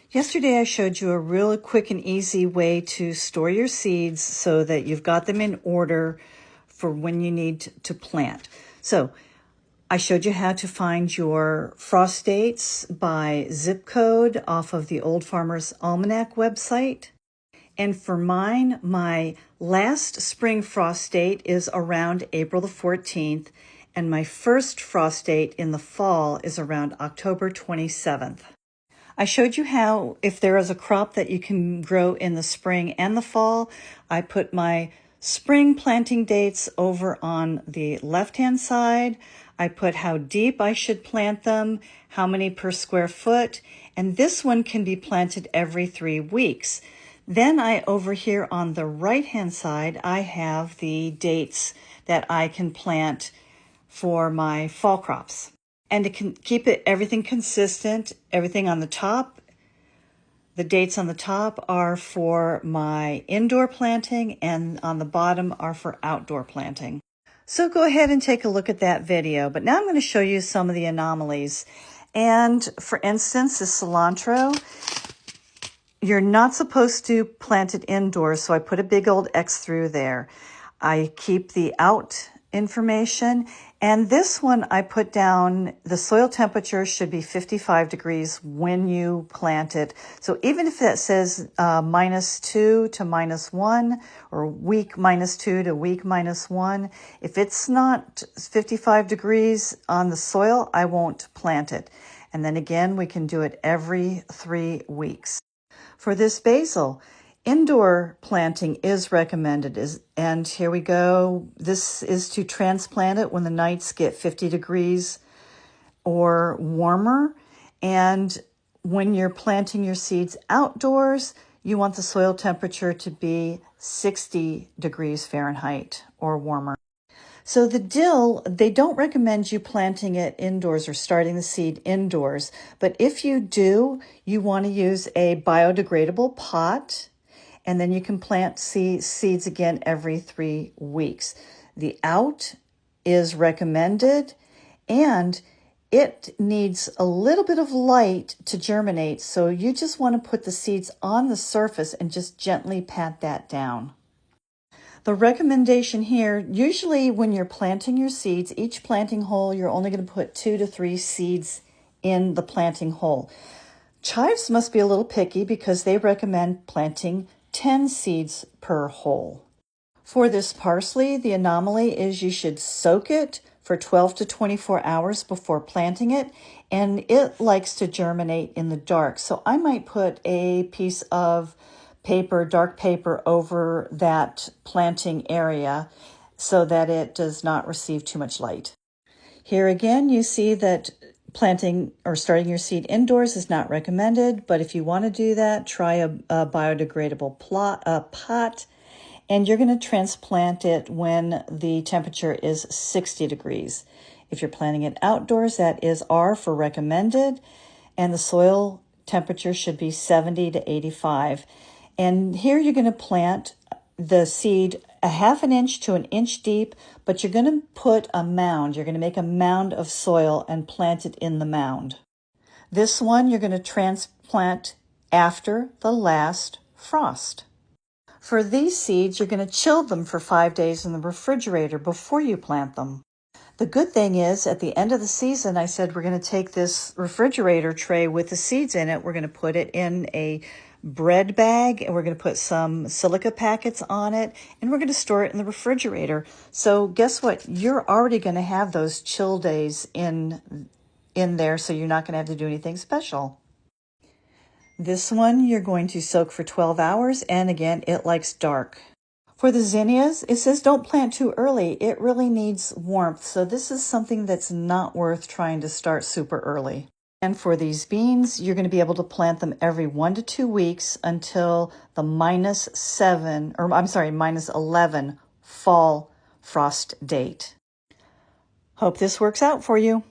Yesterday I showed you a really quick and easy way to store your seeds so that you've got them in order for when you need to plant. So I showed you how to find your frost dates by zip code off of the Old Farmer's Almanac website. And for mine, my last spring frost date is around April the 14th, and my first frost date in the fall is around October 27th. I showed you how, if there is a crop that you can grow in the spring and the fall, I put my spring planting dates over on the left-hand side. I put how deep I should plant them, how many per square foot, and this one can be planted every 3 weeks. Then over here on the right-hand side, I have the dates that I can plant for my fall crops. And to keep everything consistent, everything on the top, the dates on the top are for my indoor planting and on the bottom are for outdoor planting. So go ahead and take a look at that video. But now I'm going to show you some of the anomalies. And for instance, the cilantro, you're not supposed to plant it indoors, so I put a big old X through there. I keep the out information, and this one I put down the soil temperature should be 55 degrees when you plant it. So even if that says -2 to -1 or week -2 to week -1, if it's not 55 degrees on the soil, I won't plant it. And then again, we can do it every 3 weeks. For this basil, indoor planting is recommended, and here we go. This is to transplant it when the nights get 50 degrees or warmer. And when you're planting your seeds outdoors, you want the soil temperature to be 60 degrees Fahrenheit or warmer. So the dill, they don't recommend you planting it indoors or starting the seed indoors. But if you do, you want to use a biodegradable pot, and then you can plant seeds again every 3 weeks. The out is recommended, and it needs a little bit of light to germinate. So you just want to put the seeds on the surface and just gently pat that down. The recommendation here, usually when you're planting your seeds, each planting hole, you're only going to put 2 to 3 seeds in the planting hole. Chives must be a little picky because they recommend planting 10 seeds per hole. For this parsley, the anomaly is you should soak it for 12 to 24 hours before planting it, and it likes to germinate in the dark. So I might put a piece of paper, dark paper, over that planting area so that it does not receive too much light. Here again, you see that planting or starting your seed indoors is not recommended, but if you want to do that, try a biodegradable pot, and you're going to transplant it when the temperature is 60 degrees. If you're planting it outdoors, that is R for recommended, and the soil temperature should be 70 to 85. And here you're going to plant the seed a ½ inch to 1 inch deep, but you're going to put a mound. You're going to make a mound of soil and plant it in the mound. This one you're going to transplant after the last frost. For these seeds, you're going to chill them for 5 days in the refrigerator before you plant them. The good thing is, at the end of the season, I said we're going to take this refrigerator tray with the seeds in it. We're going to put it in a bread bag, and we're going to put some silica packets on it, and we're going to store it in the refrigerator. So guess what? You're already going to have those chill days in there, so you're not going to have to do anything special. This one you're going to soak for 12 hours, and again, it likes dark. For the zinnias, it says don't plant too early. It really needs warmth, so this is something that's not worth trying to start super early. And for these beans, you're going to be able to plant them every 1 to 2 weeks until the -11 fall frost date. Hope this works out for you.